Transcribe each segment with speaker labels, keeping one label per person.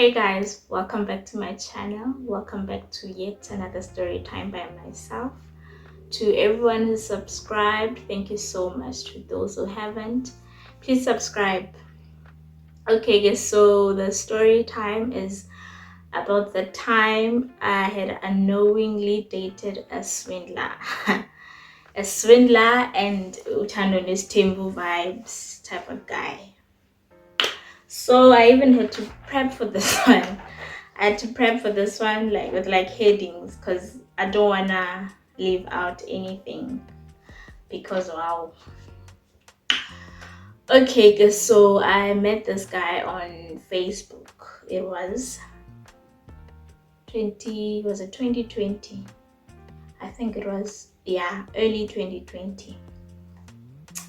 Speaker 1: Hey guys, welcome back to my channel. Welcome back to yet another story time by myself. To everyone who subscribed, thank you so much. To those who haven't, please subscribe. Okay guys, so the story time is about the time I had unknowingly dated a swindler. A swindler and Utando Tembu vibes type of guy. So I even had to prep for this one. I had to prep for this one with headings because I don't wanna leave out anything because wow. Okay, guys, so I met this guy on Facebook. It was 2020? I think it was, yeah, early 2020.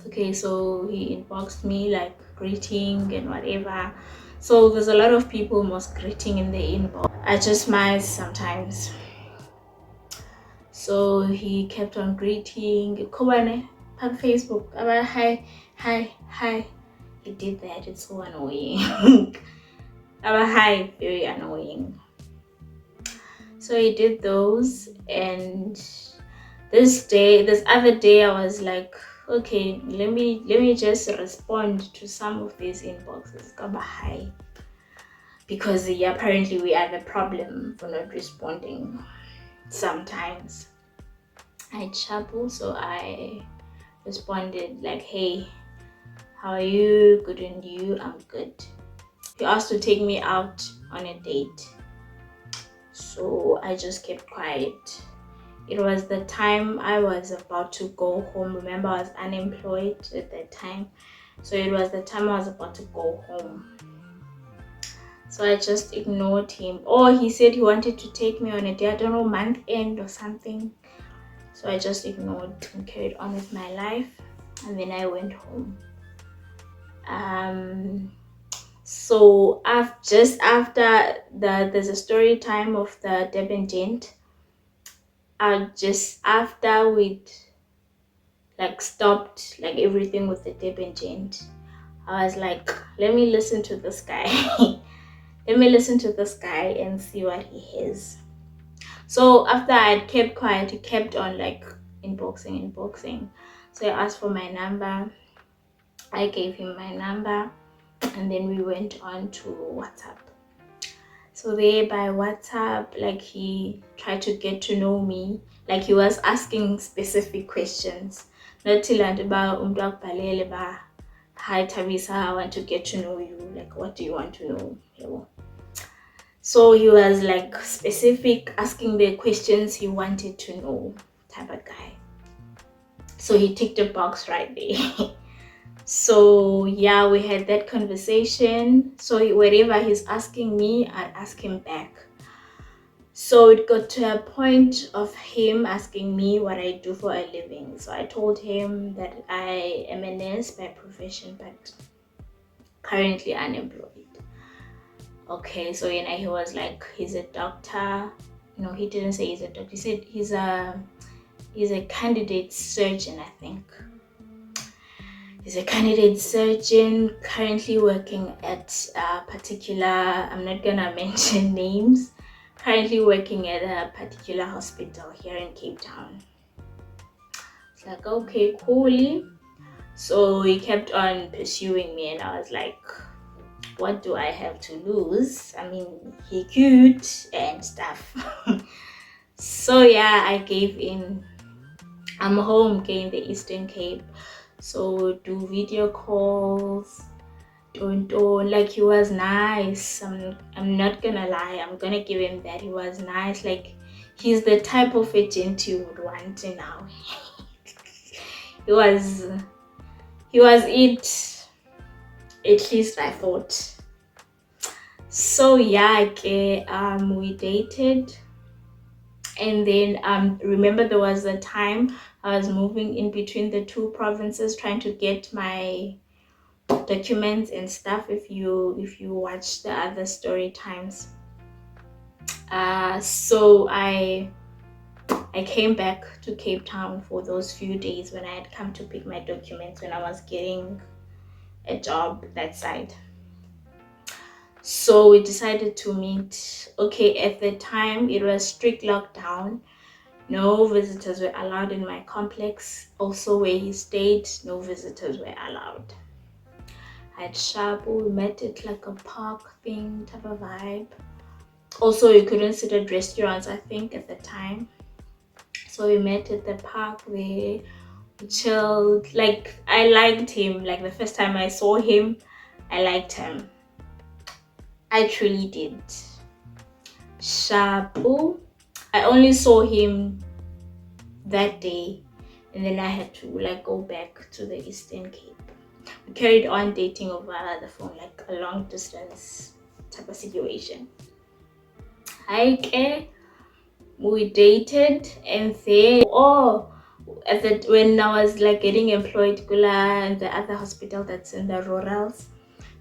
Speaker 1: Okay, so he inboxed me like greeting and whatever. So there's a lot of people most greeting in the inbox. I just might sometimes. So he kept on greeting. Kobane, on Facebook. Hi. He did that. It's so annoying. Hi, very annoying. So he did those, and this other day, I was like, okay, let me just respond to some of these inboxes. Kaba hi. Because apparently we have a problem for not responding sometimes. I trouble, so I responded like, hey, how are you? Good, and you? I'm good. He asked to take me out on a date, so I just kept quiet. It was the time I was about to go home. Remember, I was unemployed at that time, so it was the time I was about to go home. So I just ignored him. Oh, he said he wanted to take me on a date, I don't know, month end or something. So I just ignored and carried on with my life, and then I went home. So just after there's a story time of the Durban gent. Just after we'd stopped everything with the Durban gent, I was like, let me listen to this guy. Let me listen to this guy and see what he has. So after I had kept quiet, he kept on inboxing. So I asked for my number. I gave him my number, and then we went on to WhatsApp. So there by WhatsApp, he tried to get to know me. He was asking specific questions. Not till about hi Thabisa, I want to get to know you. What do you want to know? So he was specific, asking the questions he wanted to know type of guy. So he ticked a box right there. So yeah, we had that conversation. So wherever he's asking me, I ask him back. So it got to a point of him asking me what I do for a living. So I told him that I am a nurse by profession, but currently unemployed. Okay, so he was like, he's a doctor. No, he didn't say he's a doctor. He said he's a candidate surgeon, I think. He's a candidate surgeon currently working at a particular, I'm not gonna mention names, currently working at a particular hospital here in Cape Town. It's like, okay, cool. So he kept on pursuing me, and I was like, what do I have to lose? I mean, he cute and stuff. So yeah, I gave in. I'm home in the Eastern Cape, so do video calls. Don't he was nice. I'm not gonna lie. I'm gonna give him that. He was nice. He's the type of agent you would want now. He was it. At least I thought. So yeah, we dated, and then remember there was a time I was moving in between the two provinces trying to get my documents and stuff. If you watch the other story times, so I came back to Cape Town for those few days when I had come to pick my documents when I was getting a job that side. So we decided to meet. Okay, at the time it was strict lockdown. No visitors were allowed in my complex. Also where he stayed, no visitors were allowed. At Shabu, we met at like a park thing type of vibe. Also, you couldn't sit at restaurants, I think, at the time. So we met at the park there, we chilled. Like, I liked him. Like, the first time I saw him, I liked him. I truly did. Shabu, I only saw him that day, and then I had to like go back to the Eastern Cape. We carried on dating over the phone, like a long distance type of situation. We dated, and then when I was like getting employed Kula and the other hospital that's in the rurals,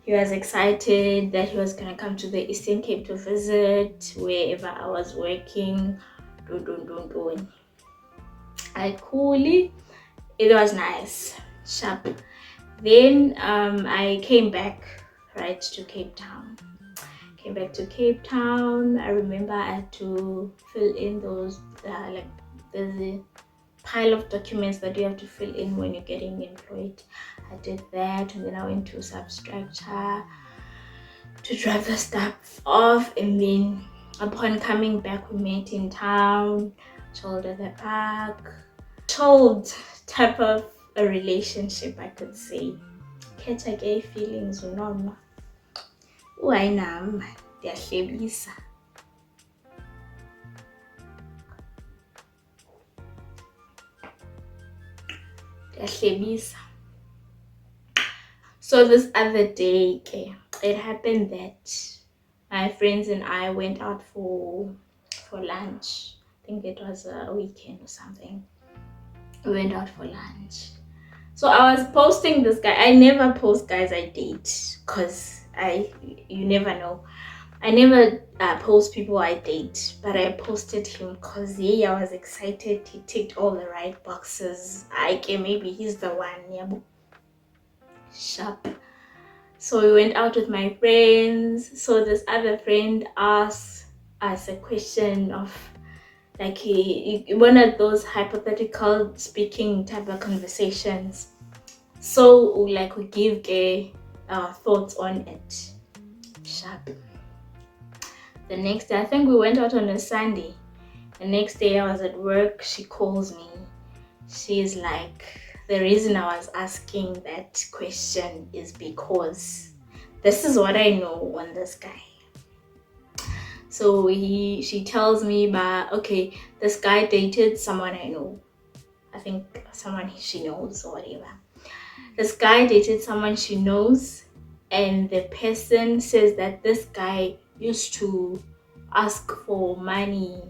Speaker 1: he was excited that he was gonna come to the Eastern Cape to visit wherever I was working. I coolly, it was nice, sharp. Then I came back right to Cape Town. Came back to Cape Town. I remember I had to fill in those like there's a pile of documents that you have to fill in when you're getting employed. I did that, and then I went to substructure to drop the stuff off, and then upon coming back we met in town, chilled at the park, chilled type of a relationship, I could say. Catch a gay feelings unoma. Uayinami, ndiyahlebisa. Ndiyahlebisa. So this other day, okay, it happened that my friends and I went out for lunch. I think it was a weekend or something. We went out for lunch. So I was posting this guy. I never post guys I date because you never know. I never post people I date, but I posted him because I was excited. He ticked all the right boxes. Maybe he's the one. Yeah, sharp. So we went out with my friends. So this other friend asked us a question of like one of those hypothetical speaking type of conversations. So like we give our thoughts on it. Sharp. The next day, I think we went out on a Sunday. The next day I was at work, she calls me. She's like, the reason I was asking that question is because this is what I know on this guy. So she tells me, but okay, this guy dated someone I know. I think someone she knows or whatever. This guy dated someone she knows, and the person says that this guy used to ask for money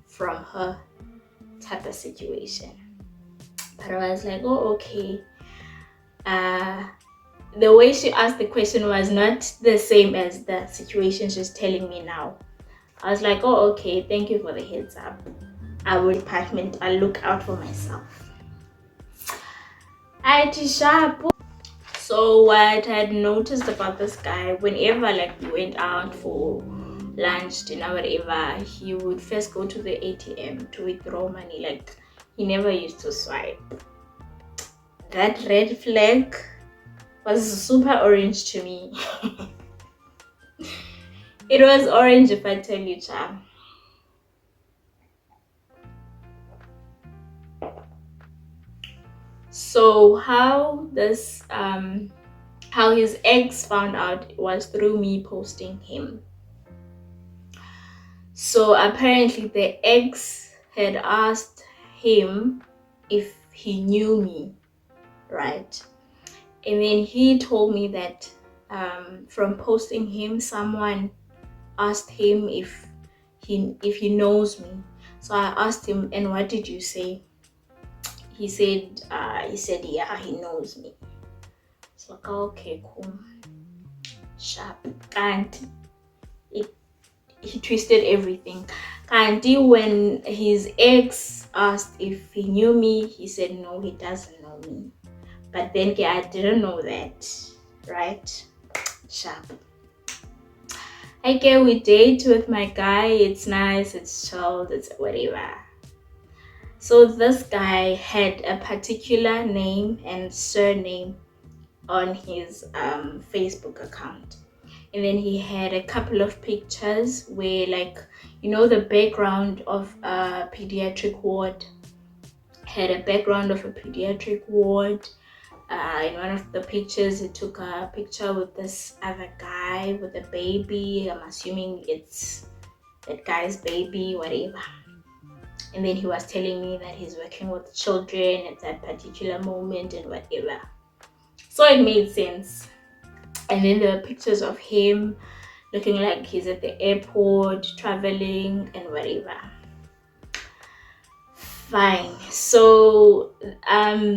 Speaker 1: from her type of situation. But I was like, oh, okay. The way she asked the question was not the same as the situation she's telling me now. I was like, oh, okay, thank you for the heads up. I'll look out for myself. So what I had noticed about this guy, whenever like we went out for lunch, dinner, whatever, he would first go to the ATM to withdraw money. Like he never used to swipe. That red flag was super orange to me. It was orange if I tell you, Cha. So how his ex found out was through me posting him. So apparently the ex had asked him if he knew me, right? And then he told me that from posting him, someone asked him if he knows me. So I asked him, and what did you say? He said yeah, he knows me. It's like, okay, cool, sharp. And he twisted everything. And when his ex asked if he knew me, he said no, he doesn't know me. But then I didn't know that, right? Sharp. Okay, we date with my guy. It's nice, it's chilled, it's whatever. So this guy had a particular name and surname on his Facebook account. And then he had a couple of pictures where, like, you know, the background of a pediatric ward, had a background of a pediatric ward. In one of the pictures, he took a picture with this other guy with a baby. I'm assuming it's that guy's baby, whatever. And then he was telling me that he's working with children at that particular moment and whatever. So it made sense. And then there were pictures of him looking like he's at the airport, traveling and whatever. Fine. So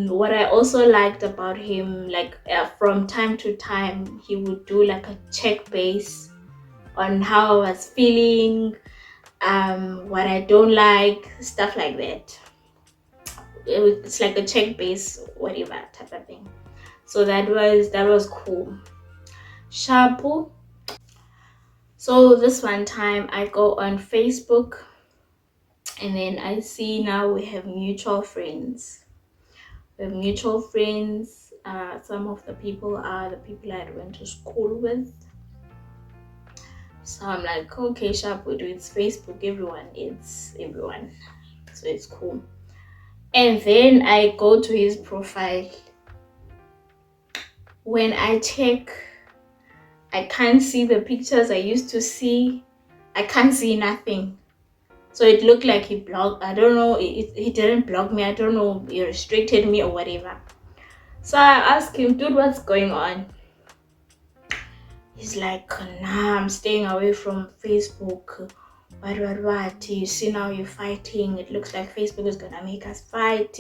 Speaker 1: what I also liked about him, like from time to time, he would do like a check base on how I was feeling, what I don't like, stuff like that. It's like a check base, whatever type of thing. So that was cool. Shampoo. So this one time I go on Facebook and then I see now we have mutual friends. We have mutual friends. Some of the people are the people I went to school with. So I'm like, okay, sharp, we do it's Facebook, everyone, it's everyone. So it's cool. And then I go to his profile. When I check, I can't see the pictures I used to see. I can't see nothing. So it looked like he blocked. I don't know. He didn't block me. I don't know. He restricted me or whatever. So I asked him, dude, what's going on? He's like, nah, I'm staying away from Facebook. What? You see now you're fighting. It looks like Facebook is gonna make us fight.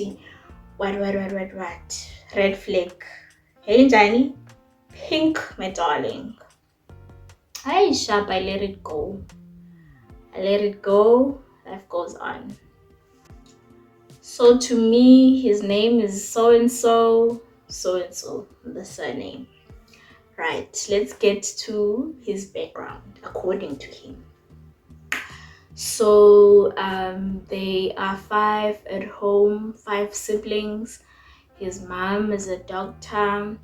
Speaker 1: What? Red flag. Hey, Johnny. Pink, my darling. Hi, sharp. I let it go. Life goes on. So to me, his name is so and so, the surname. Right, let's get to his background according to him. So they are 5 at home, 5 siblings. His mom is a doctor.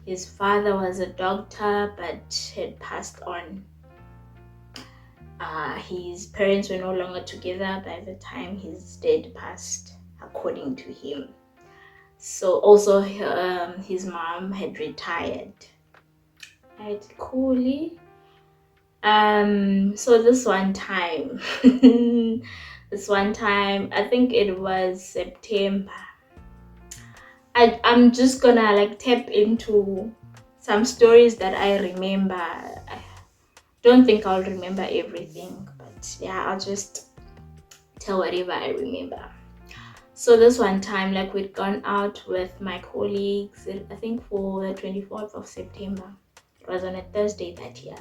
Speaker 1: His father was a doctor but had passed on. His parents were no longer together by the time his dad passed, according to him. So also his mom had retired. Right, coolly. So this one time, I think it was September. I'm just gonna like tap into some stories that I remember. I don't think I'll remember everything, but yeah, I'll just tell whatever I remember. So this one time, like, we'd gone out with my colleagues, I think for the 24th of September. It was on a Thursday that year.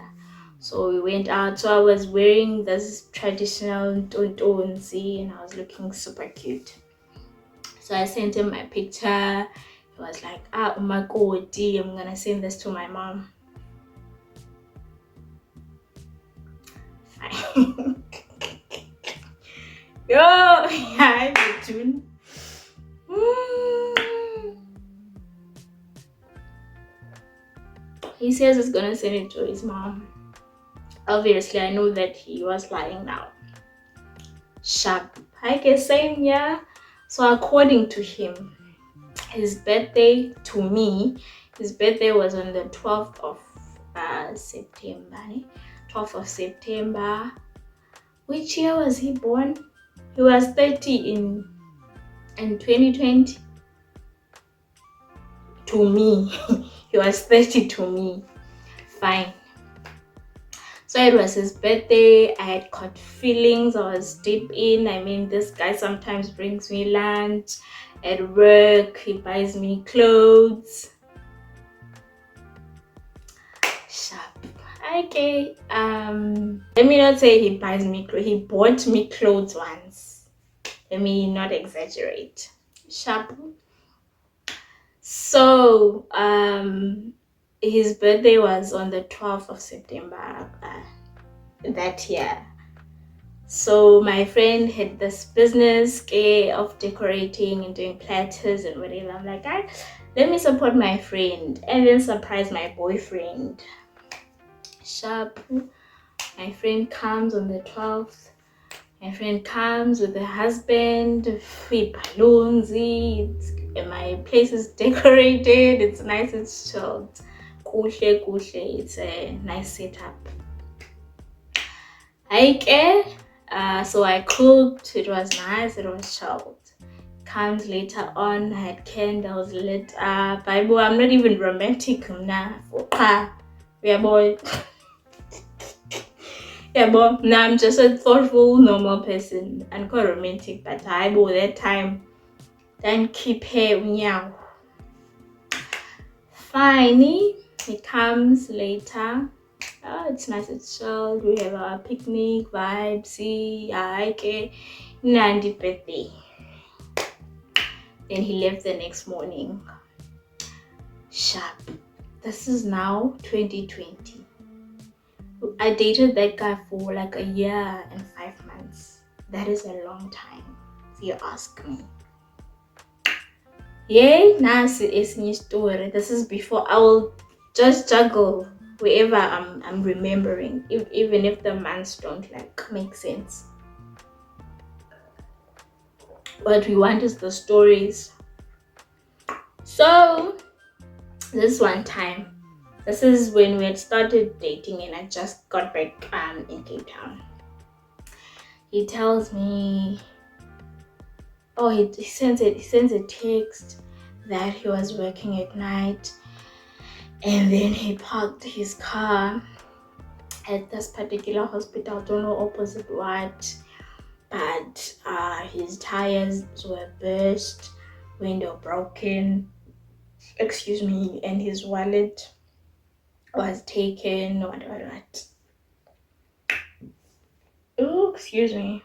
Speaker 1: So we went out. So I was wearing this traditional tontonzi and I was looking super cute. So I sent him my picture. He was like, oh my god, I'm gonna send this to my mom. Fine. Yo, hi, June. He says he's gonna send it to his mom. Obviously, I know that he was lying now. Sharp. I guess same, yeah. So according to him, his birthday, to me, his birthday was on the 12th of September. 12th of September. Which year was he born? He was 30 in 2020. To me, he was 30 to me. Fine. So it was his birthday. I had caught feelings. I was deep in. I mean, this guy sometimes brings me lunch at work. He buys me clothes. Sharp. Okay. Let me not say he buys me clothes. He bought me clothes once. Let me not exaggerate. Sharp. So his birthday was on the 12th of September. that year. So my friend had this business of decorating and doing platters and whatever. I'm like, let me support my friend and then surprise my boyfriend. Sharp. My friend comes on the 12th. My friend comes with her husband, with balloons. My place is decorated. It's nice. It's chilled. Kuhle. It's a nice setup. So I cooked. It was nice. It was chilled. Comes later on. I had candles lit up. I'm not even romantic now. Yeah, boy. Yeah, but now I'm just a thoughtful, normal person and quite romantic. But that time, then keep hair meow. Finally, it comes later. Oh, it's nice, it's chilled. We have our picnic vibe. See, Nandi birthday. Then he left the next morning. Sharp. This is now 2020. I dated that guy for like a year and 5 months. That is a long time, if you ask me. Yeah, nasi is new story. This is before I will just juggle wherever I'm remembering, even if the months don't like make sense. What we want is the stories. So this one time, this is when we had started dating and I just got back in Cape Town. He tells me, he sends a text that he was working at night and then he parked his car at this particular hospital, don't know opposite what, but his tires were burst, window broken, and his wallet was taken, what. Oh, excuse me.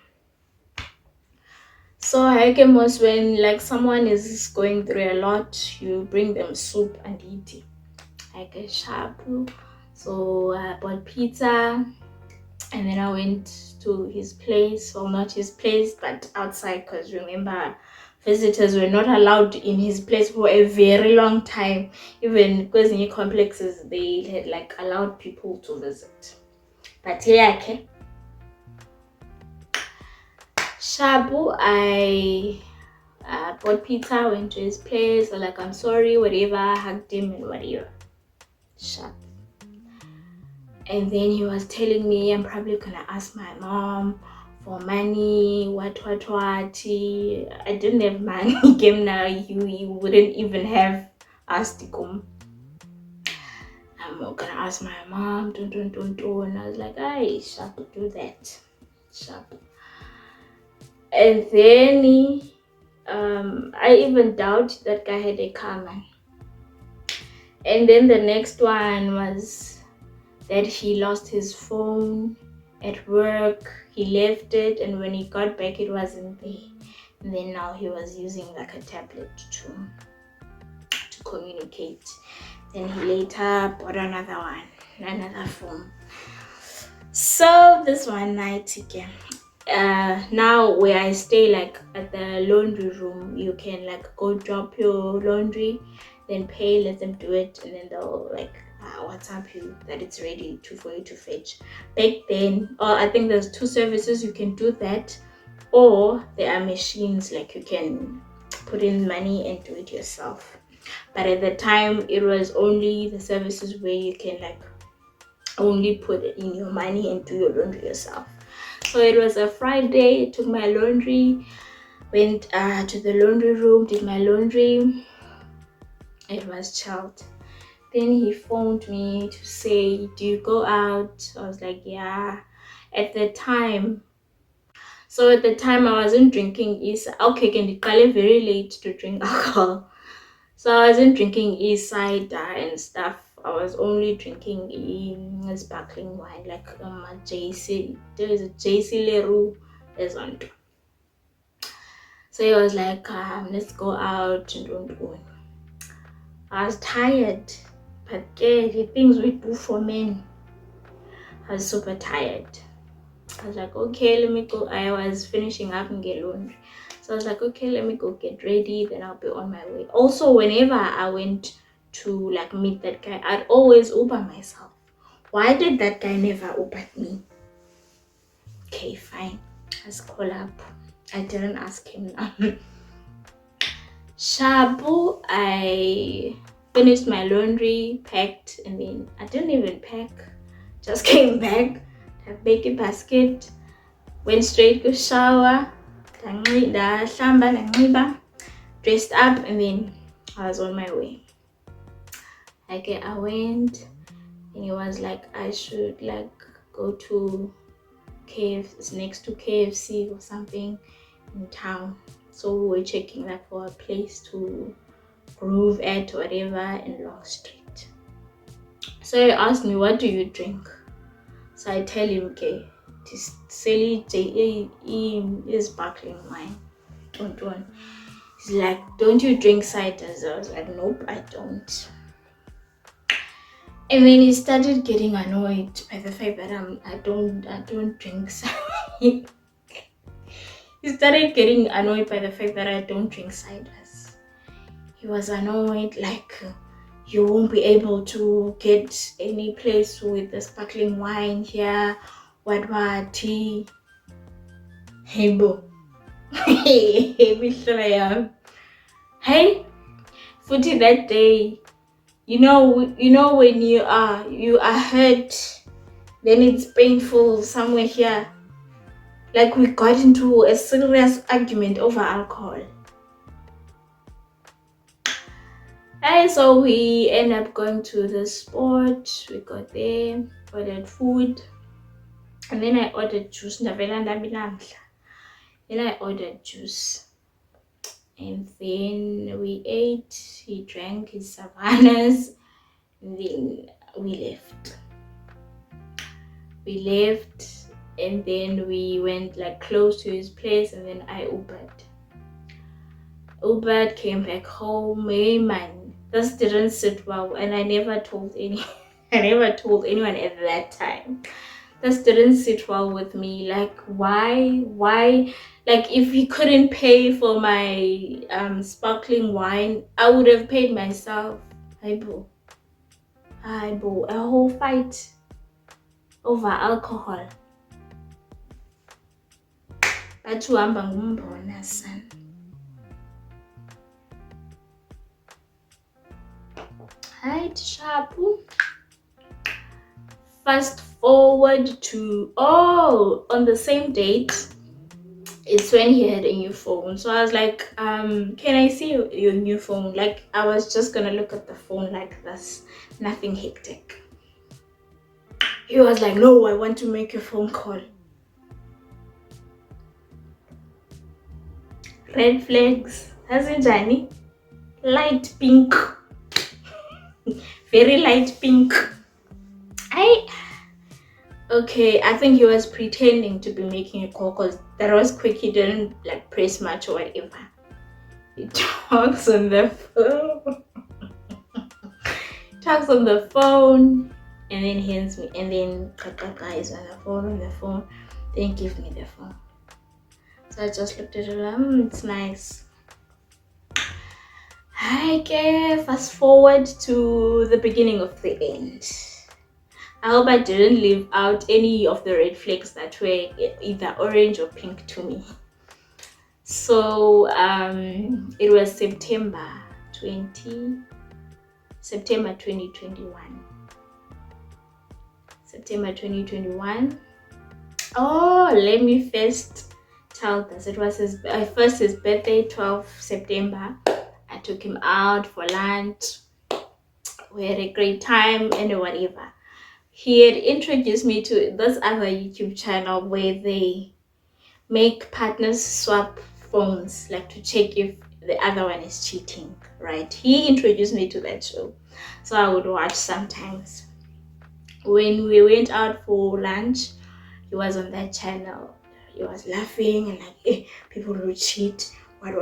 Speaker 1: So I guess when like someone is going through a lot, you bring them soup and eat. I get sharp. So I bought pizza and then I went to his place. Well, not his place, but outside, because remember, visitors were not allowed in his place for a very long time. Even because in complexes, they had like allowed people to visit. But yeah, okay. Shabu, I bought pizza, went to his place, like, I'm sorry, whatever, hugged him and whatever. Sharp. And then he was telling me I'm probably gonna ask my mom for money, what. I didn't have money. Game now, you wouldn't even have asked him. I'm not gonna ask my mom, don't. And I was like, hey, sharp, do that. Sharp. And then I even doubt that guy had a car, man. And then the next one was that he lost his phone at work. He left it, and when he got back, it wasn't there. And then now he was using like a tablet to communicate. Then he later bought another phone. So this one night again. Now where I stay, like at the laundry room, you can like go drop your laundry, then pay, let them do it, and then they'll like WhatsApp you that it's ready for you to fetch. Back then, I think there's 2 services you can do that, or there are machines like you can put in money and do it yourself. But at the time, it was only the services where you can like only put in your money and do your laundry yourself. So it was a Friday, took my laundry, went to the laundry room, did my laundry. It was chilled. Then he phoned me to say, do you go out? I was like, yeah. At the time I wasn't drinking okay, can you call it very late to drink alcohol. So I wasn't drinking cider and stuff. I was only drinking sparkling wine, like JC. There is a JC Leroux is on. So he was like, let's go out and don't go. I was tired, but the things we do for men. I was super tired. I was like, okay, let me go. I was finishing up and get laundry. So I was like, okay, let me go get ready, then I'll be on my way. Also, whenever I went to like meet that guy, I'd always Uber myself. Why did that guy never Uber me? Okay, fine. Let's call up. I didn't ask him now. Shabu, I finished my laundry, packed, and then I didn't even pack. Just came back, had baking basket, went straight to shower, dressed up, and then I was on my way. Okay, I went, and it was like I should like go to it's next to KFC or something in town. So we were checking like for a place to groove at or whatever in Long Street. So he asked me, what do you drink? So I tell him, okay, this silly is sparkling wine. Don't. He's like, don't you drink ciders? I was like, nope, I don't. And then he started getting annoyed by the fact that I don't drink cider. He started getting annoyed by the fact that I don't drink ciders. He was annoyed, like, you won't be able to get any place with the sparkling wine here. What tea? Hey, bo. Hey, hey, footy that day. You know when you are hurt, then it's painful somewhere here. Like we got into a serious argument over alcohol. And so we end up going to the spot. We got there, ordered food, and then I ordered juice. Then I ordered juice, and then we ate. He drank his savannas, and then we left. And then we went like close to his place, and then I Ubered, came back home. Hey man, this didn't sit well, and I never told anyone at that time. This didn't sit well with me. Like why? Like if he couldn't pay for my sparkling wine, I would have paid myself. Hi boo, a whole fight over alcohol. Bathi uhamba ngumbona son. Hi Shapu. Fast forward to on the same date, it's when he had a new phone. So I was like, can I see your new phone? Like I was just gonna look at the phone like this, nothing hectic. He was like, no, I want to make a phone call. Red flags. Hasn't Johnny? Light pink. Very light pink. Okay, I think he was pretending to be making a call because that was quick. He didn't like press much or whatever. He talks on the phone. And then hands me, and then guys on the phone, then give me the phone. So I just looked at it like, it's nice. Okay, fast forward to the beginning of the end. I hope I didn't leave out any of the red flags that were either orange or pink to me. So it was September 2021. September 2021. Oh, let me first tell this. It was his birthday, 12th September. I took him out for lunch. We had a great time and whatever. He had introduced me to this other YouTube channel where they make partners swap phones, like to check if the other one is cheating, right? He introduced me to that show, so I would watch sometimes. When we went out for lunch, he was on that channel. He was laughing and like, people will cheat. What?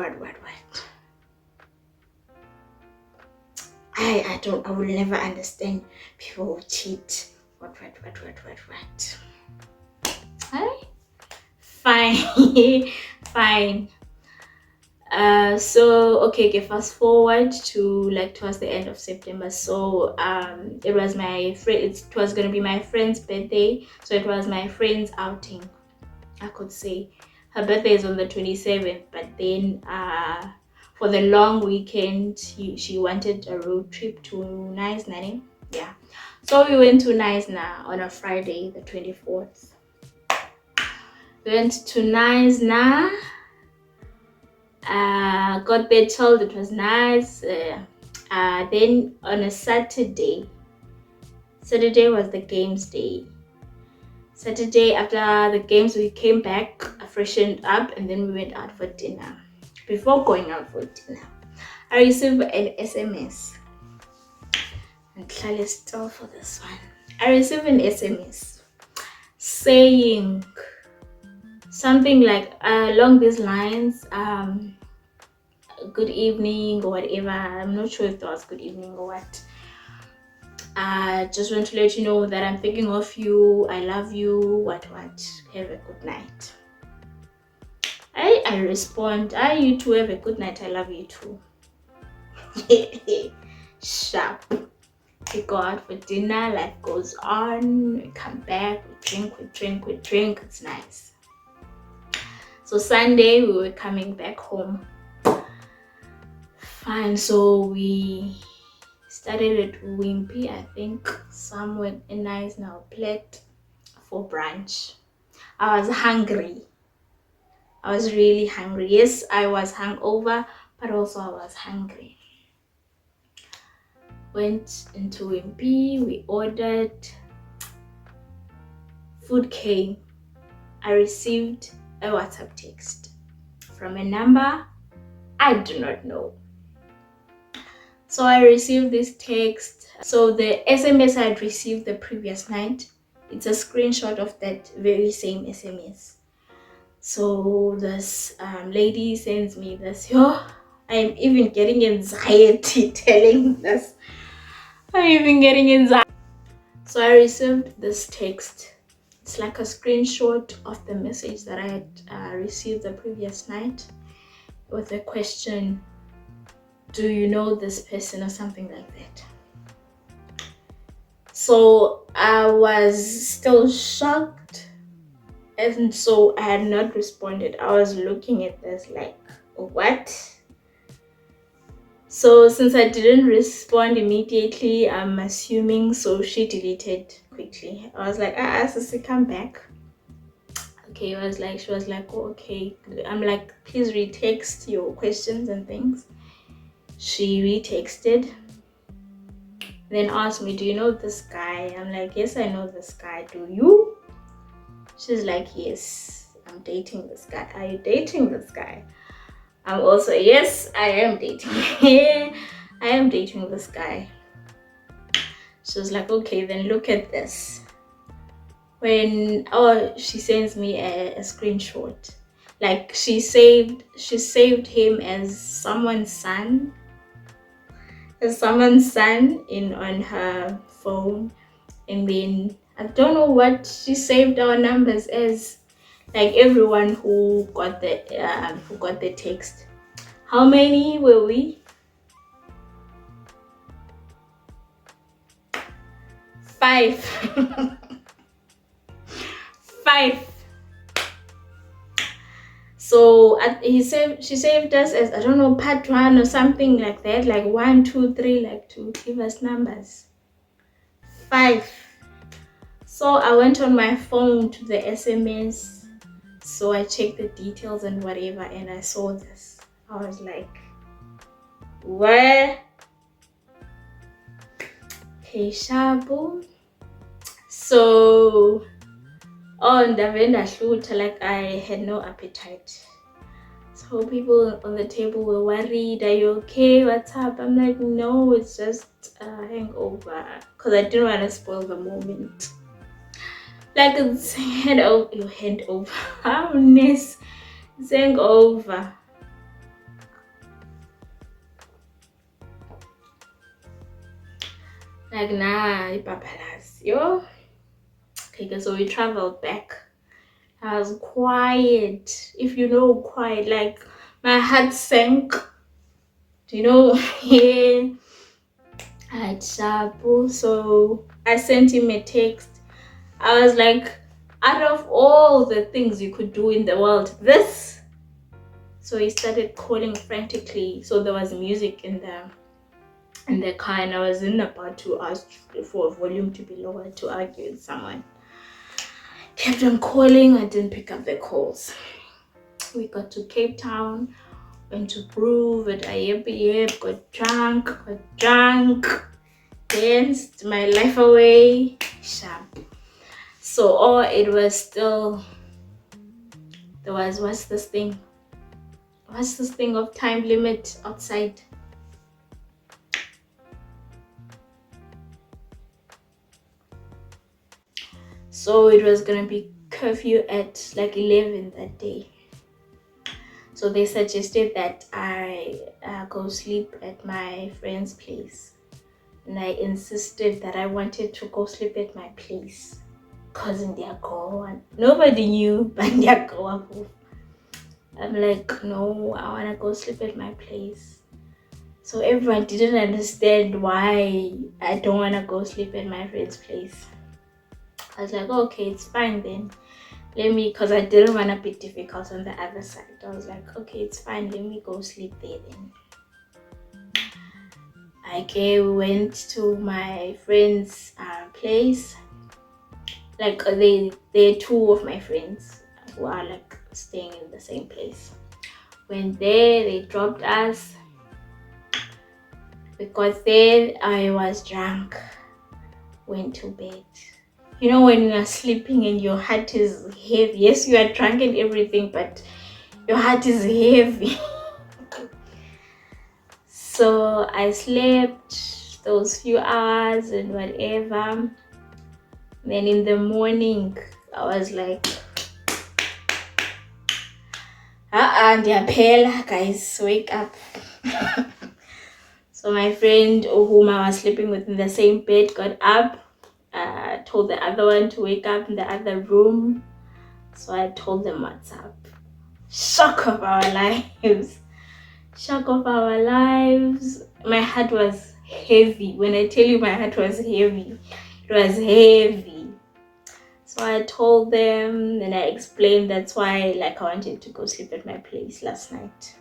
Speaker 1: I will never understand people who cheat. What? Hi. Fine. Fine. So okay, fast forward to like towards the end of September. So it was my friend, it was gonna be my friend's birthday, so it was my friend's outing, I could say. Her birthday is on the 27th, but then for the long weekend she wanted a road trip to Nice Nani. Yeah, so we went to Nice Na on a Friday, the 24th. We went to Nice Na. Got there, told it was nice. Then on a Saturday was the games day. Saturday after the games, we came back, freshened up, and then we went out for dinner. Before going out for dinner, I received an SMS. And Claire still for this one. I received an SMS saying something like along these lines. Good evening or whatever. I'm not sure if that was good evening or what. I just want to let you know that I'm thinking of you. I love you. What? Have a good night. I respond, you too, have a good night. I love you too. Sharp. We go out for dinner. Life goes on. We come back. We drink. It's nice. So Sunday we were coming back home. Fine. So we started at Wimpy, I think, somewhere in Nice Now plate for brunch. I was hungry. I was really hungry. Yes, I was hungover, but also I was hungry. Went into Wimpy, we ordered. Food came. I received a WhatsApp text from a number I do not know. So I received this text. So the SMS I had received the previous night, it's a screenshot of that very same SMS. So this lady sends me this. I'm even getting anxiety telling this. I'm even getting anxiety. So I received this text. It's like a screenshot of the message that I had received the previous night with a question, do you know this person, or something like that. So I was still shocked, and so I had not responded. I was looking at this like, what? So since I didn't respond immediately, I'm assuming so she deleted quickly. I was like, Sissy, come back. Okay, she was like, oh, okay. I'm like, please retext your questions and things. She retexted, then asked me, do you know this guy? I'm like, yes, I know this guy. Do you? She's like, yes, I'm dating this guy. Are you dating this guy? I'm also, yes, I am dating. I am dating this guy. She was like, okay, then look at this. She sends me a screenshot. Like she saved him as someone's son. In on her phone, and then I don't know what she saved our numbers as. Like everyone who got the text. How many were we? 5. 5. So she saved us as, I don't know, part 1 or something like that, like 1, 2, 3, like to give us numbers. 5. So I went on my phone to the SMS, so I checked the details and whatever, and I saw this. I was like, what? Okay, shabu. So on the vendor shoot, like I had no appetite. So people on the table were worried, are you okay? What's up? I'm like, no, it's just a hangover. Because I didn't want to spoil the moment. Like it's handover. Harmless. It's hangover. Like, nah, papalas. Yo. Okay, so we traveled back. I was quiet. If you know quiet, like my heart sank. Do you know? Yeah. At Shabu. So I sent him a text. I was like, out of all the things you could do in the world, this. So he started calling frantically. So there was music in the car, and I was about to ask for volume to be lowered to argue with someone. Kept on calling. I didn't pick up the calls. We got to Cape Town, went to Groove at Ayep, got drunk, danced my life away. Sharp. So, oh, it was still, there was, what's this thing of time limit outside? So it was gonna be curfew at like 11 that day. So they suggested that I go sleep at my friend's place. And I insisted that I wanted to go sleep at my place. Cause in their go, nobody knew, but in their go, I'm like, no, I wanna go sleep at my place. So everyone didn't understand why I don't wanna go sleep at my friend's place. I was like, okay, it's fine then. Because I didn't want to be difficult on the other side. I was like, okay, it's fine, let me go sleep there then. We went to my friend's place. Like they're two of my friends who are like staying in the same place. Went there, they dropped us. We got there, I was drunk. Went to bed. You know when you are sleeping and your heart is heavy. Yes, you are drunk and everything, but your heart is heavy. So I slept those few hours and whatever. Then in the morning, I was like, guys, wake up. So my friend whom I was sleeping with in the same bed got up, told the other one to wake up in the other room. So I told them what's up. Shock of our lives. Shock of our lives. My heart was heavy. When I tell you my heart was heavy, it was heavy. So I told them and I explained that's why like I wanted to go sleep at my place last night.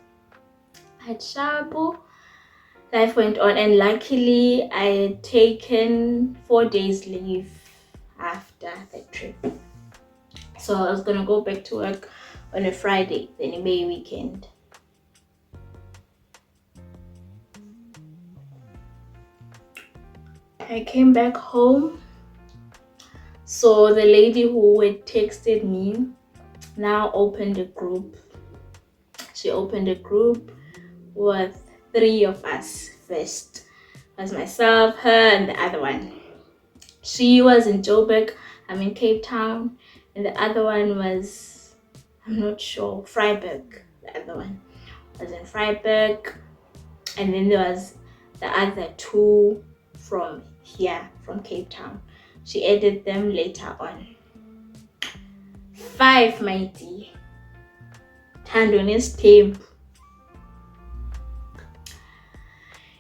Speaker 1: At Shabu, life went on, and luckily I had taken 4 days leave after the trip. So I was gonna go back to work on a Friday, then a May weekend. I came back home. So the lady who had texted me now opened a group. She opened a group with 3 of us. First was myself, her, and the other one. She was in Joburg, I'm in Cape Town, and the other one was, I'm not sure, Vryburg. The other one was in Vryburg, and then there was the other 2 from here, from Cape Town. She added them later on. 5, my dear. Tandonis team.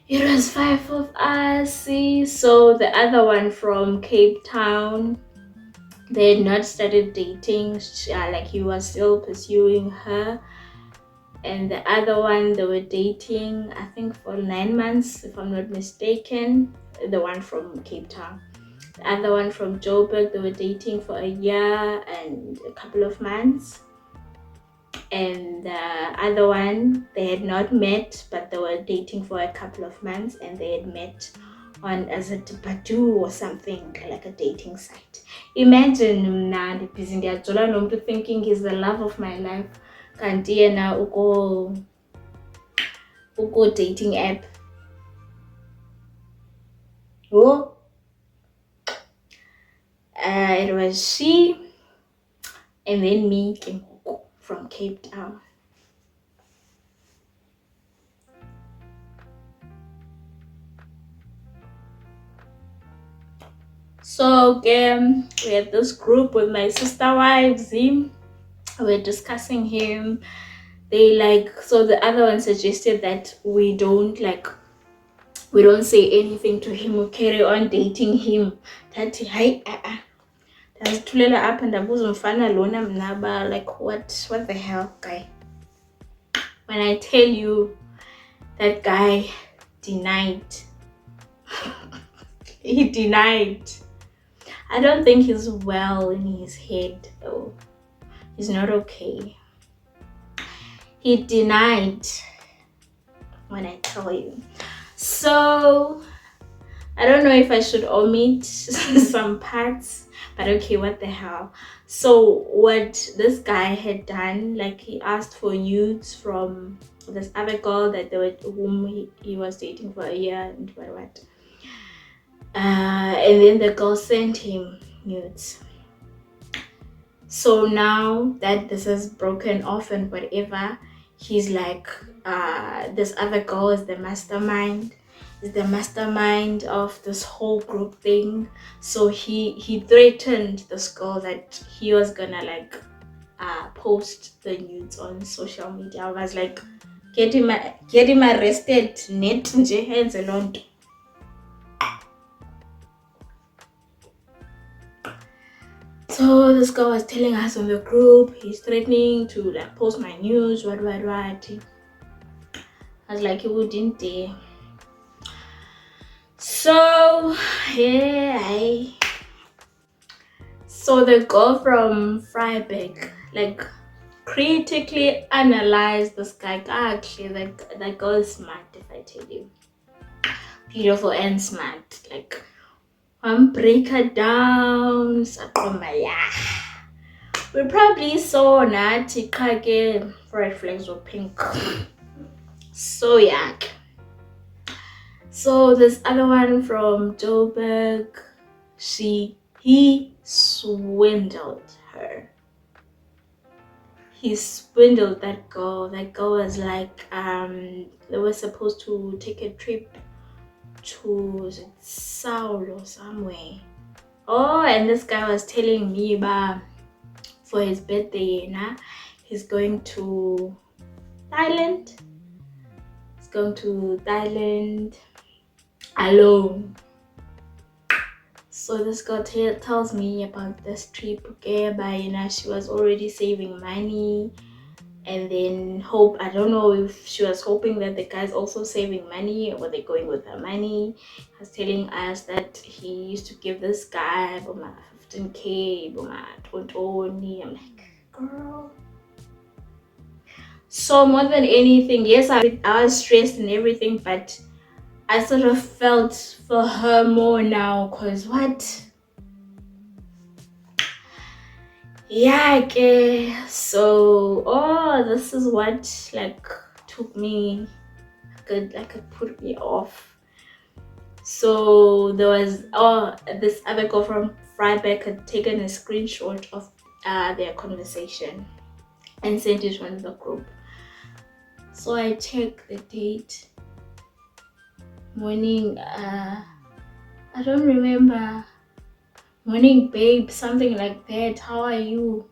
Speaker 1: It was 5 of us. See? So the other one from Cape Town, they had not started dating. Like he was still pursuing her. And the other one, they were dating, I think for 9 months, if I'm not mistaken. The one from Cape Town. The other one from Joburg, they were dating for a year and a couple of months. And the other one, they had not met, but they were dating for a couple of months, and they had met on as a Badu or something, like a dating site. Imagine busy thinking he's the love of my life. Kanti na uko dating app. Oh. It was she and then me from Cape Town. So we had this group with my sister wives, we're discussing him. They like, so the other one suggested that we don't say anything to him, we carry on dating him. That hi ndazithulela apha ndabuza umfana lona mnaba, like what the hell, guy? When I tell you that guy denied. He denied. I don't think he's well in his head though. He's not okay. He denied, when I tell you. So I don't know if I should omit some parts, but okay, what the hell. So what this guy had done, like he asked for nudes from this other girl that whom he was dating for a year and what. And then the girl sent him nudes. So now that this is broken off and whatever, he's like, this other girl is the mastermind. Is the mastermind of this whole group thing. So he threatened this girl that he was gonna like post the nudes on social media. I was like, get him arrested. Net nje henze loo nto. So this girl was telling us on the group, he's threatening to like post my news, what. I was like, he wouldn't dare. So yeah, so the girl from Freiburg like critically analyzed this guy. Actually, like that girl is smart, if I tell you. Beautiful and smart. Like break her down. We probably saw Nati Kage red flags were pink. So yeah. So this other one from Joburg, he swindled her. He swindled that girl. That girl was like, they were supposed to take a trip to Seoul or somewhere. Oh, and this guy was telling me about for his birthday, he's going to Thailand. He's going to Thailand alone. So this girl tells me about this trip, okay, but she was already saving money, and then I don't know if she was hoping that the guy's also saving money or they're going with her money. He was telling us that he used to give this guy 15k, 20. I'm like, girl. So more than anything, yes, I was stressed and everything, but I sort of felt for her more now, cause what? Yeah, okay. So this is what like took me it put me off. So there was this other girl from Freiburg had taken a screenshot of their conversation and sent it on the group. So I checked the date. Morning, I don't remember. Morning babe, something like that. How are you?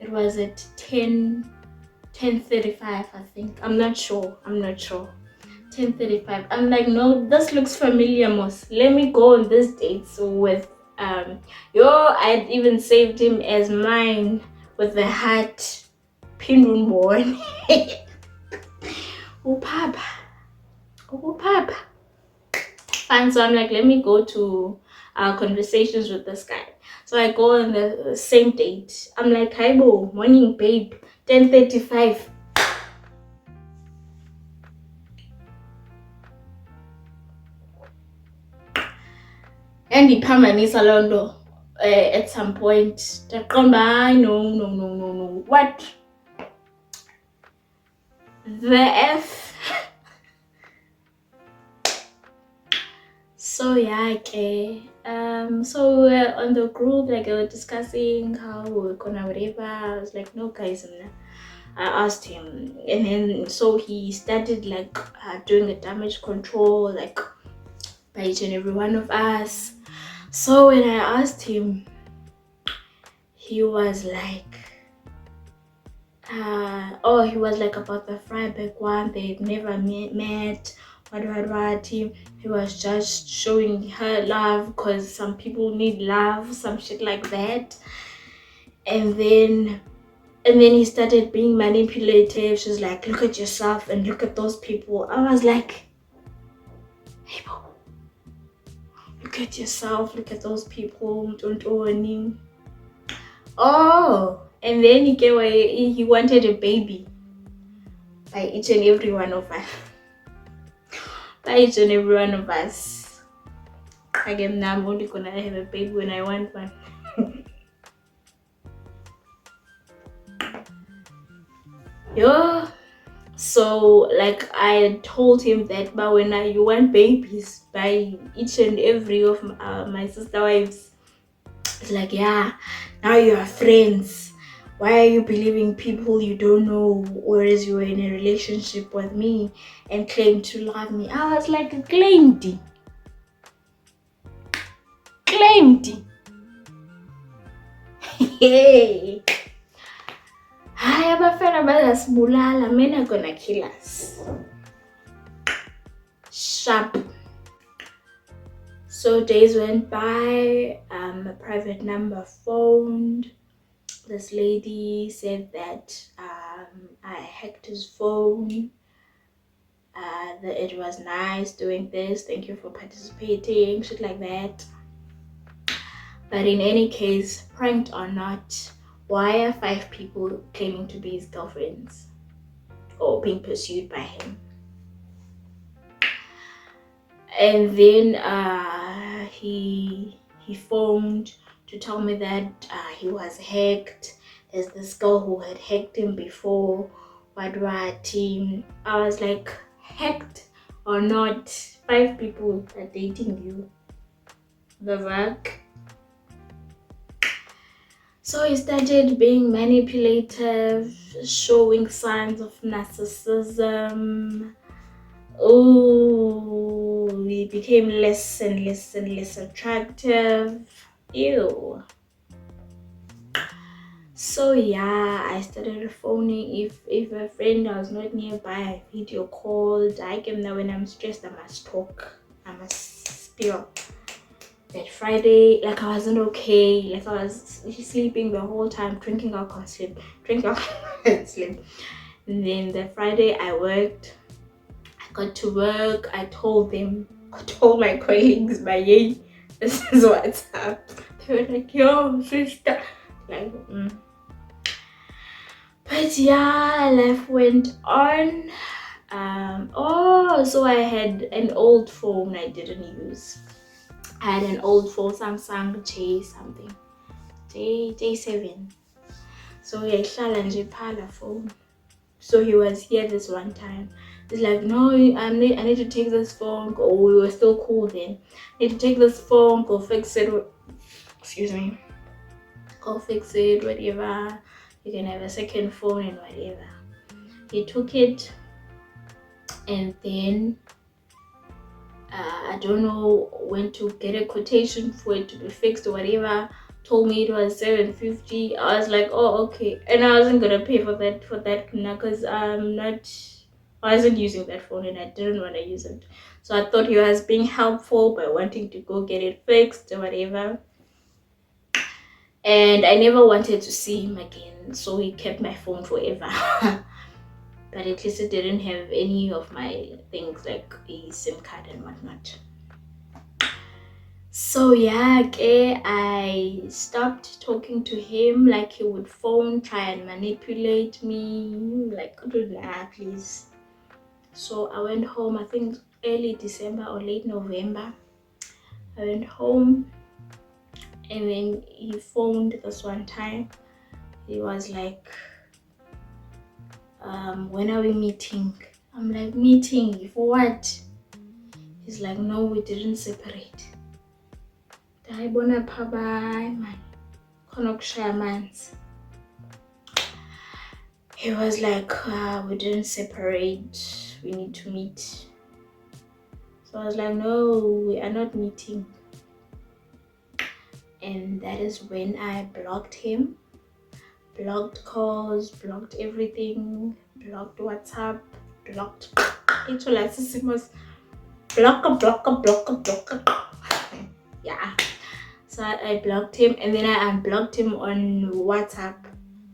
Speaker 1: It was at 10:35, I think. I'm not sure. 10:35. I'm like, no, this looks familiar, Mos. Let me go on this date. So with I'd even saved him as mine with the hat Pindun born. Oh papa. Fine, so I'm like, let me go to our conversations with this guy. So I go on the same date. I'm like, hi bo, morning babe, 10:35. And the Pamanisa Londo at some point. No. What? The F. So yeah, okay. So we were on the group, like we were discussing how we were gonna whatever. I was like, no guys, I asked him, and then so he started like doing a damage control like by each and every one of us. So when I asked him, he was like, he was like about the Freiburg one. They've never met. What. He was just showing her love because some people need love, some shit like that. And then he started being manipulative. She's like, look at yourself and look at those people. I was like, hey, bro, look at yourself, look at those people, don't own. Oh, and then he wanted a baby by each and every one of us. By each and every one of us. Again, now I'm only gonna have a baby when I want one. Yo. So like I told him that, but when you want babies by each and every of my sister wives, it's like, yeah, now you are friends. Why are you believing people you don't know, whereas you were in a relationship with me and claim to love me? I was like, claimed. Hey. Hi, abafana bazasibulala, men are gonna kill us. Sharp. So days went by, a private number phoned. This lady said that I hacked his phone, that it was nice doing this, thank you for participating, shit like that. But in any case, pranked or not, why are 5 people claiming to be his girlfriends or being pursued by him? And then he phoned to tell me that he was hacked. There's this girl who had hacked him before. Team. I was like, hacked or not, 5 people are dating you. The fuck? So he started being manipulative, showing signs of narcissism. Oh, he became less and less attractive. Ew. So yeah, I started phoning. If a friend was not nearby, I video called. I came there when I'm stressed, I must talk. I must spill. That Friday, like I wasn't okay. Like I was sleeping the whole time, drinking alcohol, sleep, drinking alcohol, sleep. And then the Friday I worked. I got to work. I told my colleagues, my yay, this is what's up. They were like, yo, sister. Like, But yeah, life went on. So I had an old phone I didn't use. I had an old phone, Samsung J something, J7. So I nje phala phone. So he was here this one time. He's like, no, I need to take this phone. Oh, we were still cool then. I need to take this phone, go fix it. Excuse me. Go fix it, whatever. You can have a second phone and whatever. He took it, and then I don't know when to get a quotation for it to be fixed or whatever. Told me it was $750. I was like, oh, okay. And I wasn't gonna pay for that now because I wasn't using that phone and I didn't want to use it. So I thought he was being helpful by wanting to go get it fixed or whatever. And I never wanted to see him again, so he kept my phone forever. But at least it didn't have any of my things like a SIM card and whatnot. So yeah, okay, I stopped talking to him. Like he would phone, try and manipulate me. Like, nah, please. So I went home, I think early December or late November. I went home, and then he phoned this one time. He was like, when are we meeting? I'm like, meeting for what? He's like, no, we didn't separate. Ndayibona pha bye man, khona ukushaya amanzi. He was like, we didn't separate, we need to meet. So I was like, no, we are not meeting. And that is when I blocked him. blocked calls, blocked everything, blocked WhatsApp, blocked blocker. Yeah. So I blocked him, and then I unblocked him on WhatsApp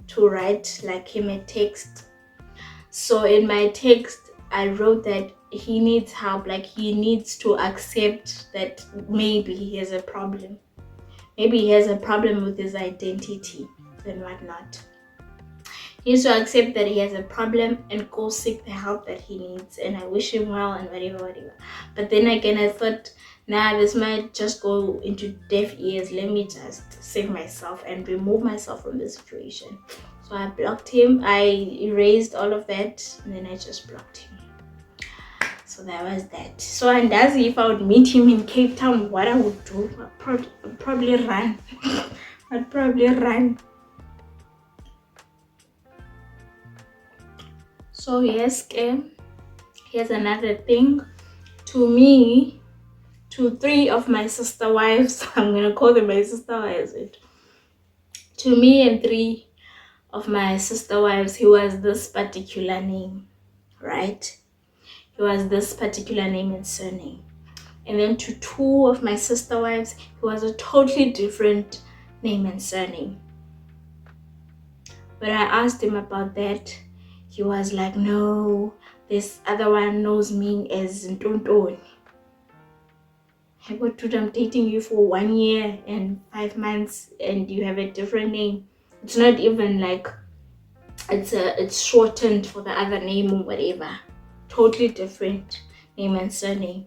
Speaker 1: to write like him a text. So in my text, I wrote that he needs help, like he needs to accept that maybe he has a problem. Maybe he has a problem with his identity and whatnot. He needs to accept that he has a problem and go seek the help that he needs. And I wish him well and whatever. But then again, I thought, nah, this might just go into deaf ears. Let me just save myself and remove myself from the situation. So I blocked him. I erased all of that, and then I just blocked him. So that was that. So, and as if I would meet him in Cape Town, what I would do, I'd probably run. I'd probably run. So yes, here's another thing. To me, to 3 of my sister wives, I'm gonna call them my sister wives. To me and 3 of my sister wives, he was this particular name, right? He was this particular name and surname. And then to 2 of my sister wives, he was a totally different name and surname. When I asked him about that, he was like, no, this other one knows me as Ntontoni. But dude, I'm dating you for 1 year and 5 months and you have a different name. It's not even like it's shortened for the other name or whatever. Totally different name and surname.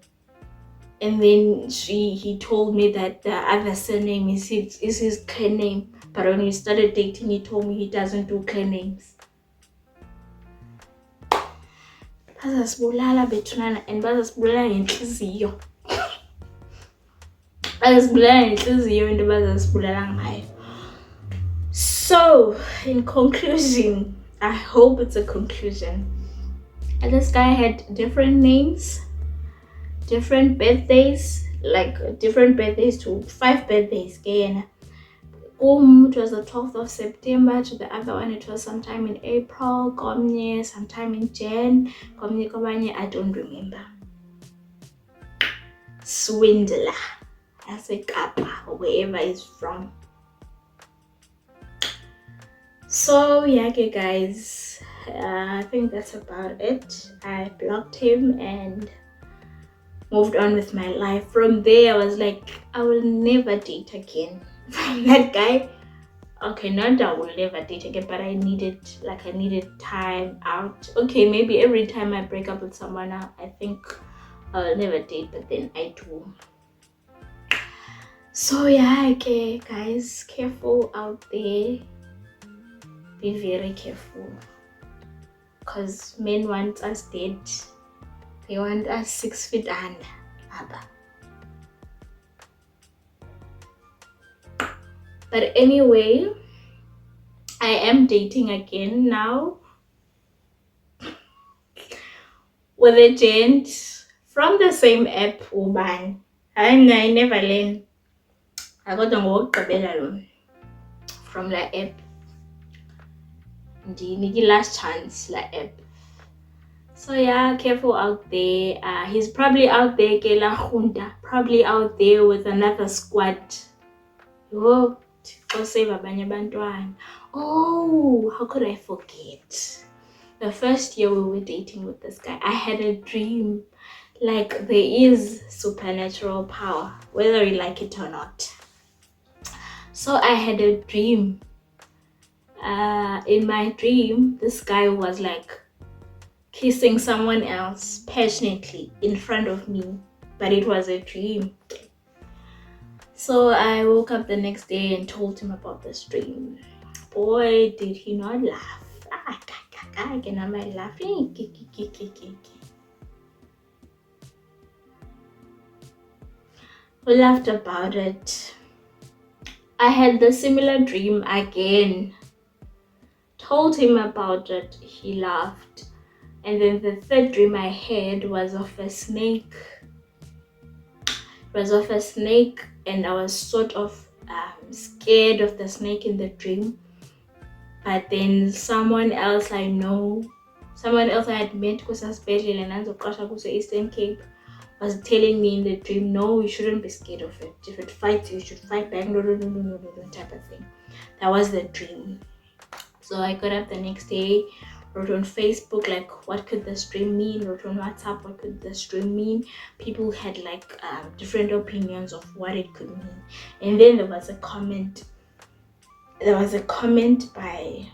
Speaker 1: And then he told me that the other surname is his clan name. But when we started dating, he told me he doesn't do clan names. Bazasibulala bethunana and bazasibulala ngenhliziyo. Bazasibulala ngenhliziyo into bazasibulala ngayo. So, in conclusion, I hope it's a conclusion. And this guy had different names, different birthdays, like different birthdays to 5 birthdays. Again, it was the 12th of September. To the other one, it was sometime in April. Komnye, sometime in Jan. Komnye, I don't remember. Swindler. As a kappa, or wherever he's from. So yeah, okay guys, I think that's about it. I blocked him and moved on with my life. From there, I was like, I will never date again. That guy, okay, not I will never date again, but I needed time out. Okay, maybe every time I break up with someone, I think I'll never date, but then I do. So yeah, okay guys, careful out there. Be very careful, because men want us dead. They want us 6 feet under. But anyway, I am dating again now with a gent from the same app. Ubani, I never learn. I got to work from the app. The last chance la app. So yeah, careful out there. He's probably out there, probably out there with another squad. Oh, how could I forget? The first year we were dating with this guy, I had a dream. Like, there is supernatural power, whether you like it or not. So I had a dream. In my dream, this guy was like kissing someone else passionately in front of me, but it was a dream. So I woke up the next day and told him about this dream. Boy, did he not laugh. Again, am I laughing? We laughed about it. I had the similar dream again. Told him about it, he laughed. And then the third dream I had was of a snake. It was of a snake, and I was sort of scared of the snake in the dream. But then someone else I know, someone else I had met kusasibhedlela nanzoqasha kuso Eastern Cape, was telling me in the dream, no, you shouldn't be scared of it. If it fights you, should fight back. No, type of thing. That was the dream. So I got up the next day, wrote on Facebook, like, what could this dream mean? Wrote on WhatsApp, what could this dream mean? People had like different opinions of what it could mean. And then there was a comment. There was a comment by,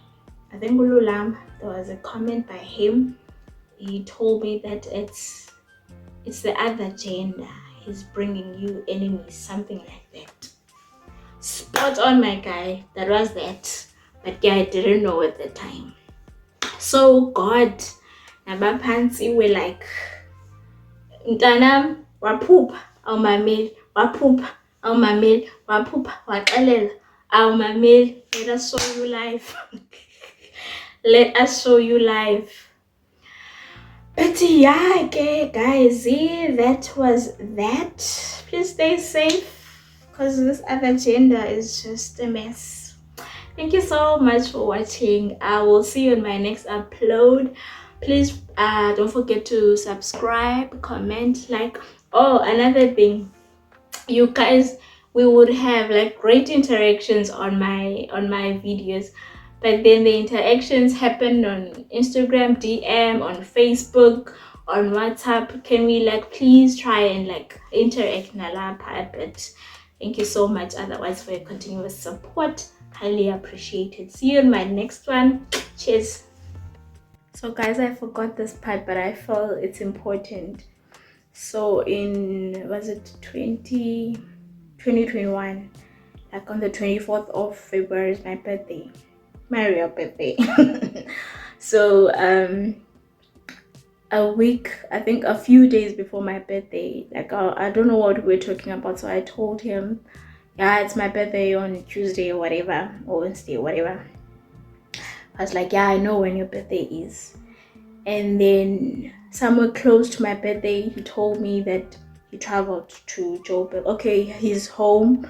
Speaker 1: I think Ululam. There was a comment by him. He told me that it's the other gender. He's bringing you enemies, something like that. Spot on, my guy. That was that. But yeah, I didn't know at the time. So God, Nabapansi were like, Mtanam, wapoop, au mamel, wapoop, au mamel, wapoop, wakalela, au mamel. Let us show you live. Let us show you live. But yeah, okay, guys, that was that. Please stay safe, because this other gender is just a mess. Thank you so much for watching. I will see you in my next upload. Please don't forget to subscribe, comment, like. Oh, another thing, you guys, we would have like great interactions on my videos, but then the interactions happen on Instagram DM, on Facebook, on WhatsApp. Can we like please try and like interact nalapha a bit? Thank you so much otherwise for your continuous support. Highly appreciated. See you in my next one. Cheers. So guys, I forgot this part, but I felt it's important. So in, was it 2021, like on the 24th of February is my birthday, my real birthday. So a week, I think a few days before my birthday, like I don't know what we're talking about, so I told him, yeah, it's my birthday on Tuesday or whatever, or Wednesday or whatever. I was like, yeah, I know when your birthday is. And then somewhere close to my birthday, he told me that he traveled to Joburg. Okay, his home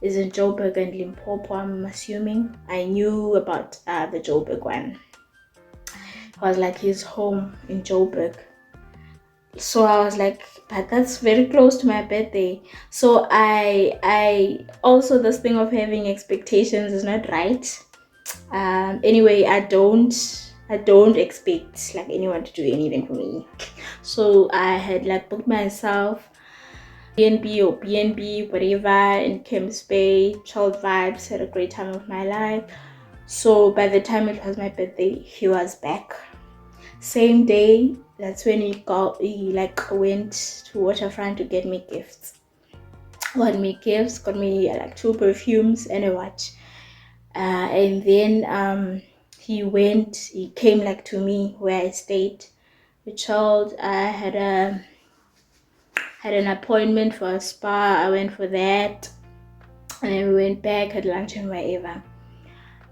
Speaker 1: is in Joburg and Limpopo, I'm assuming. I knew about the Joburg one. It was like his home in Joburg. So I was like, but that's very close to my birthday. So I also, this thing of having expectations is not right. Anyway, I don't expect like anyone to do anything for me. So I had like booked myself B&B or B&B, whatever, in Camps Bay, chilled vibes, had a great time of my life. So by the time it was my birthday, he was back. Same day, that's when he went to Waterfront to get me gifts. Got me like 2 perfumes and a watch. And then he came like to me where I stayed. We chilled. I had an appointment for a spa. I went for that, and then we went back, had lunch and whatever.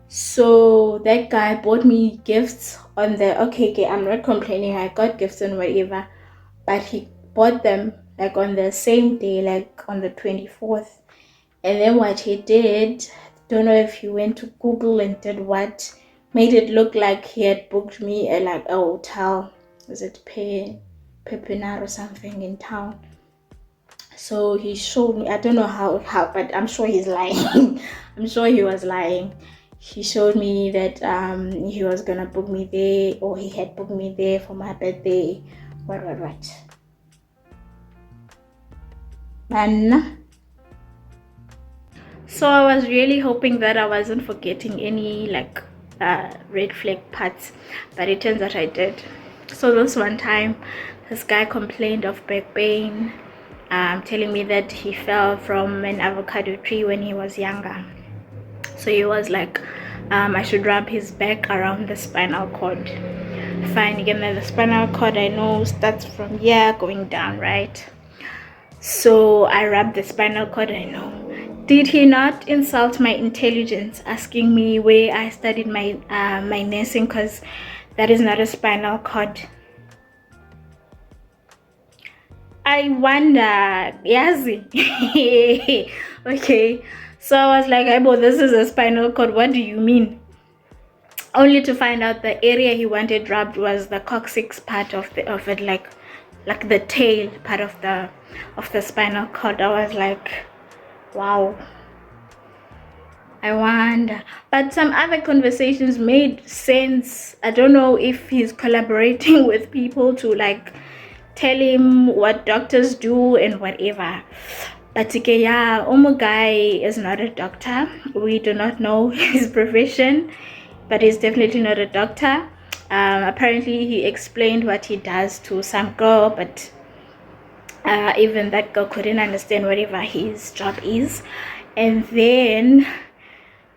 Speaker 1: So that guy bought me gifts on the okay, I'm not complaining, I got gifts and whatever, but he bought them like on the same day, like on the 24th. And then what he did, don't know if he went to Google and did what, made it look like he had booked me at like a hotel. Was it Pepinar or something in town? So he showed me, I don't know how, but I'm sure he's lying. I'm sure he was lying. He showed me that he was gonna book me there, or he had booked me there for my birthday. What? Man. So I was really hoping that I wasn't forgetting any like red flag parts, but it turns out I did. So this one time, this guy complained of back pain, telling me that he fell from an avocado tree when he was younger. So he was like, I should wrap his back around the spinal cord. Fine, again, the spinal cord I know starts from here going down, right? So I wrapped the spinal cord, I know. Did he not insult my intelligence, asking me where I studied my my nursing, because that is not a spinal cord? I wonder, yes. Okay, so I was like, this is a spinal cord, what do you mean? only to find out the area he wanted rubbed was the coccyx part of it, like the tail part of the spinal cord. I was like, wow. I wonder. But some other conversations made sense. I don't know if he's collaborating with people to like tell him what doctors do and whatever. But yeah, Omo guy is not a doctor. We do not know his profession, but he's definitely not a doctor. Apparently he explained what he does to some girl, but even that girl couldn't understand whatever his job is. And then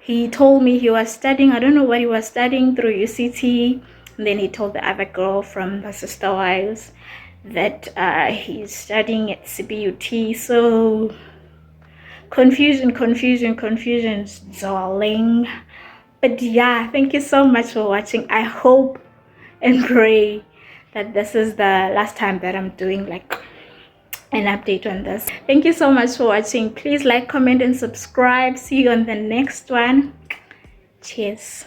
Speaker 1: he told me he was studying, I don't know what he was studying through UCT. And then he told the other girl from the sister wives that he's studying at CBUT. So confusion, darling. But yeah, thank you so much for watching. I hope and pray that this is the last time that I'm doing like an update on this. Thank you so much for watching. Please like, comment, and subscribe. See you on the next one. Cheers.